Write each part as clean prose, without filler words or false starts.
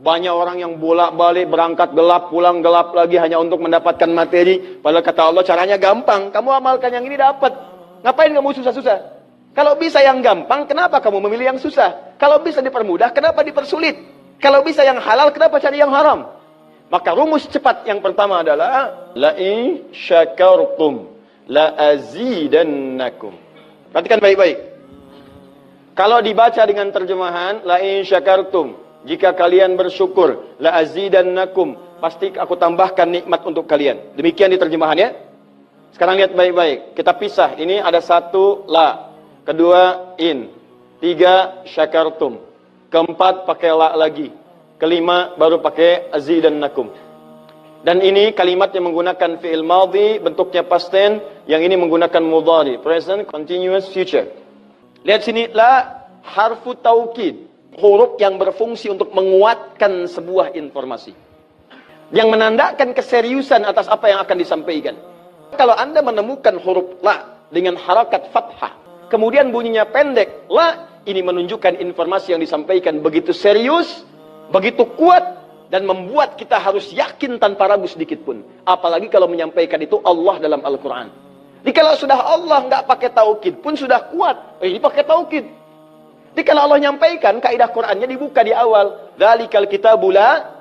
Banyak orang yang bolak-balik berangkat gelap, pulang gelap lagi hanya untuk mendapatkan materi. Padahal kata Allah caranya gampang. Kamu amalkan yang ini dapat. Ngapain kamu susah-susah? Kalau bisa yang gampang, kenapa kamu memilih yang susah? Kalau bisa dipermudah, kenapa dipersulit? Kalau bisa yang halal, kenapa cari yang haram? Maka rumus cepat yang pertama adalah la in syakartum la azidannakum. Perhatikan baik-baik. Kalau dibaca dengan terjemahan la in syakartum, jika kalian bersyukur, la azidannakum, pasti aku tambahkan nikmat untuk kalian. Demikian di terjemahannya. Sekarang lihat baik-baik. Kita pisah. Ini ada satu la, kedua in, tiga syakartum, keempat pakai la lagi, kelima baru pakai azidannakum. Dan ini kalimat yang menggunakan fi'il madhi, bentuknya past tense, yang ini menggunakan mudhari, present continuous future. Lihat sini, la harfu taukid, huruf yang berfungsi untuk menguatkan sebuah informasi, yang menandakan keseriusan atas apa yang akan disampaikan. Kalau Anda menemukan huruf la dengan harakat fathah, kemudian bunyinya pendek, la, ini menunjukkan informasi yang disampaikan begitu serius, begitu kuat, dan membuat kita harus yakin tanpa ragu sedikit pun. Apalagi kalau menyampaikan itu Allah dalam Al-Quran. Jadi kalau sudah Allah nggak pakai taukid pun sudah kuat, ini pakai taukid. Jadi kalau Allah nyampaikan, kaidah Qurannya dibuka di awal. Dzalikal kitabul la,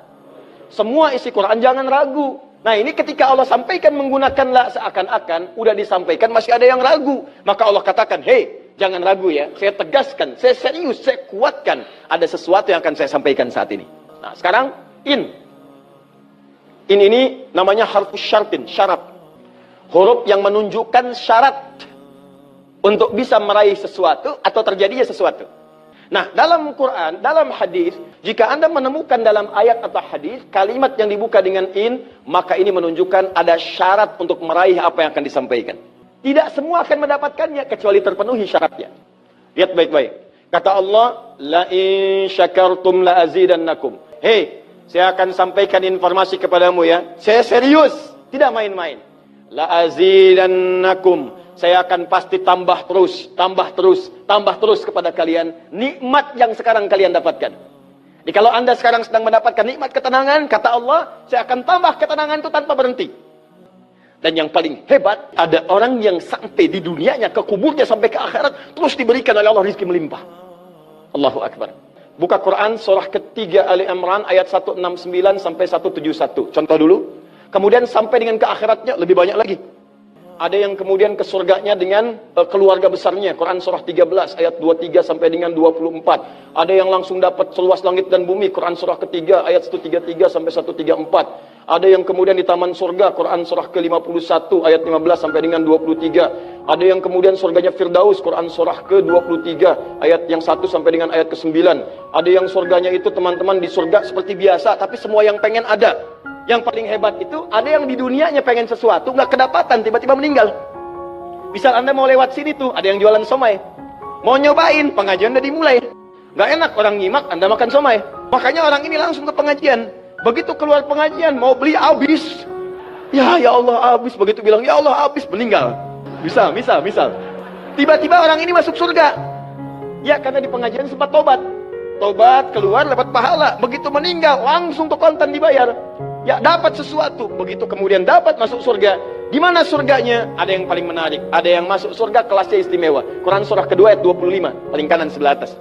semua isi Quran jangan ragu. Nah ini ketika Allah sampaikan menggunakan la, seakan-akan udah disampaikan masih ada yang ragu. Maka Allah katakan, hei, jangan ragu ya. Saya tegaskan, saya serius, saya kuatkan. Ada sesuatu yang akan saya sampaikan saat ini. Nah sekarang, in ini namanya harfus syartin, syarat. Huruf yang menunjukkan syarat untuk bisa meraih sesuatu atau terjadinya sesuatu. Nah, dalam Quran, dalam hadis, jika Anda menemukan dalam ayat atau hadis kalimat yang dibuka dengan in, maka ini menunjukkan ada syarat untuk meraih apa yang akan disampaikan. Tidak semua akan mendapatkannya kecuali terpenuhi syaratnya. Lihat baik-baik. Kata Allah, la in syakartum la azidannakum. Hei, saya akan sampaikan informasi kepadamu ya. Saya serius, tidak main-main. La azidannakum. Saya akan pasti tambah terus, tambah terus, tambah terus kepada kalian nikmat yang sekarang kalian dapatkan. Jadi kalau Anda sekarang sedang mendapatkan nikmat ketenangan, kata Allah, saya akan tambah ketenangan itu tanpa berhenti. Dan yang paling hebat, ada orang yang sampai di dunianya, ke kuburnya, sampai ke akhirat, terus diberikan oleh Allah rizki melimpah. Allahu Akbar. Buka Quran surah ketiga Ali Imran ayat 169 sampai 171. Contoh dulu. Kemudian sampai dengan ke akhiratnya lebih banyak lagi. Ada yang kemudian ke surganya dengan keluarga besarnya. Quran surah 13 ayat 23 sampai dengan 24. Ada yang langsung dapat seluas langit dan bumi. Quran surah ketiga ayat 133 sampai 134. Ada yang kemudian di taman surga. Quran surah ke-51 ayat 15 sampai dengan 23. Ada yang kemudian surganya Firdaus. Quran surah ke-23 ayat yang 1 sampai dengan ayat ke-9. Ada yang surganya itu teman-teman di surga seperti biasa, tapi semua yang pengen ada. Yang paling hebat itu, ada yang di dunianya pengen sesuatu, nggak kedapatan, tiba-tiba meninggal. Misal Anda mau lewat sini tuh, ada yang jualan somai. Mau nyobain, pengajian udah dimulai. Nggak enak orang nyimak, Anda makan somai. Makanya orang ini langsung ke pengajian. Begitu keluar pengajian, mau beli habis. Ya Allah habis. Begitu bilang, ya Allah habis, meninggal. Misal. Tiba-tiba orang ini masuk surga. Ya, karena di pengajian sempat tobat. Tobat, keluar, dapat pahala. Begitu meninggal, langsung tuh kontan dibayar. Ya, dapat sesuatu. Begitu kemudian dapat masuk surga. Di mana surganya? Ada yang paling menarik. Ada yang masuk surga kelasnya istimewa. Quran surah kedua ayat 25, paling kanan sebelah atas.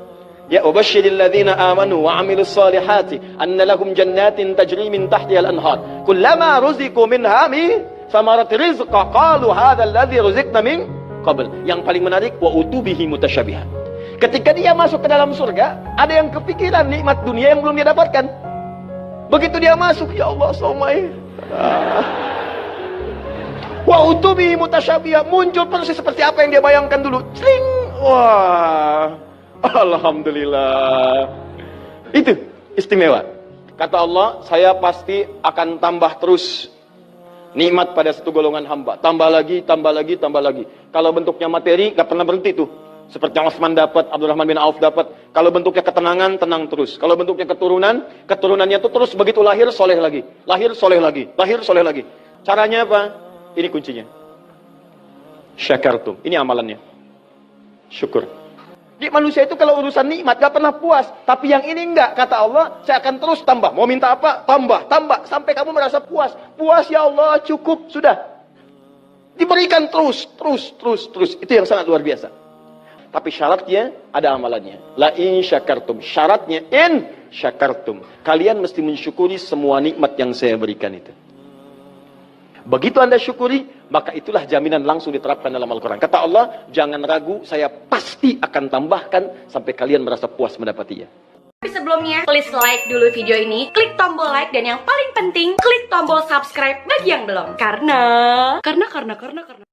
Ya, wabasyiril ladzina amanu wa 'amilus solihati anna lahum jannatin tajri min tahtihal anhar. Kullama ruziqu minha min thamarati rizqa qalu hadzal ladzi ruziqna min qabl. Yang paling menarik, wa utubihi mutasyabihan. Ketika dia masuk ke dalam surga, ada yang kepikiran nikmat dunia yang belum dia dapatkan. Begitu dia masuk, ya Allah, somai. Wa utubi mutasyabihah, muncul persis seperti apa yang dia bayangkan dulu. Sling. Wah. Alhamdulillah. Itu istimewa. Kata Allah, saya pasti akan tambah terus nikmat pada satu golongan hamba. Tambah lagi, tambah lagi, tambah lagi. Kalau bentuknya materi, gak pernah berhenti tuh. Seperti yang Utsman dapat, Abdurrahman bin Auf dapat. Kalau bentuknya ketenangan, tenang terus. Kalau bentuknya keturunan, keturunannya itu terus begitu lahir, soleh lagi. Lahir, soleh lagi. Lahir, soleh lagi. Caranya apa? Ini kuncinya. Syakartum. Ini amalannya. Syukur. Di manusia itu kalau urusan nikmat gak pernah puas. Tapi yang ini enggak. Kata Allah, saya akan terus tambah. Mau minta apa? Tambah, tambah. Sampai kamu merasa puas. Puas ya Allah, cukup. Sudah. Diberikan terus. Itu yang sangat luar biasa. Tapi syaratnya ada amalannya. La in syakartum. Syaratnya in syakartum. Kalian mesti mensyukuri semua nikmat yang saya berikan itu. Begitu Anda syukuri, maka itulah jaminan langsung diterapkan dalam Al-Quran. Kata Allah, jangan ragu, saya pasti akan tambahkan sampai kalian merasa puas mendapatinya. Tapi sebelumnya, please like dulu video ini, klik tombol like, dan yang paling penting, klik tombol subscribe bagi yang belum. Karena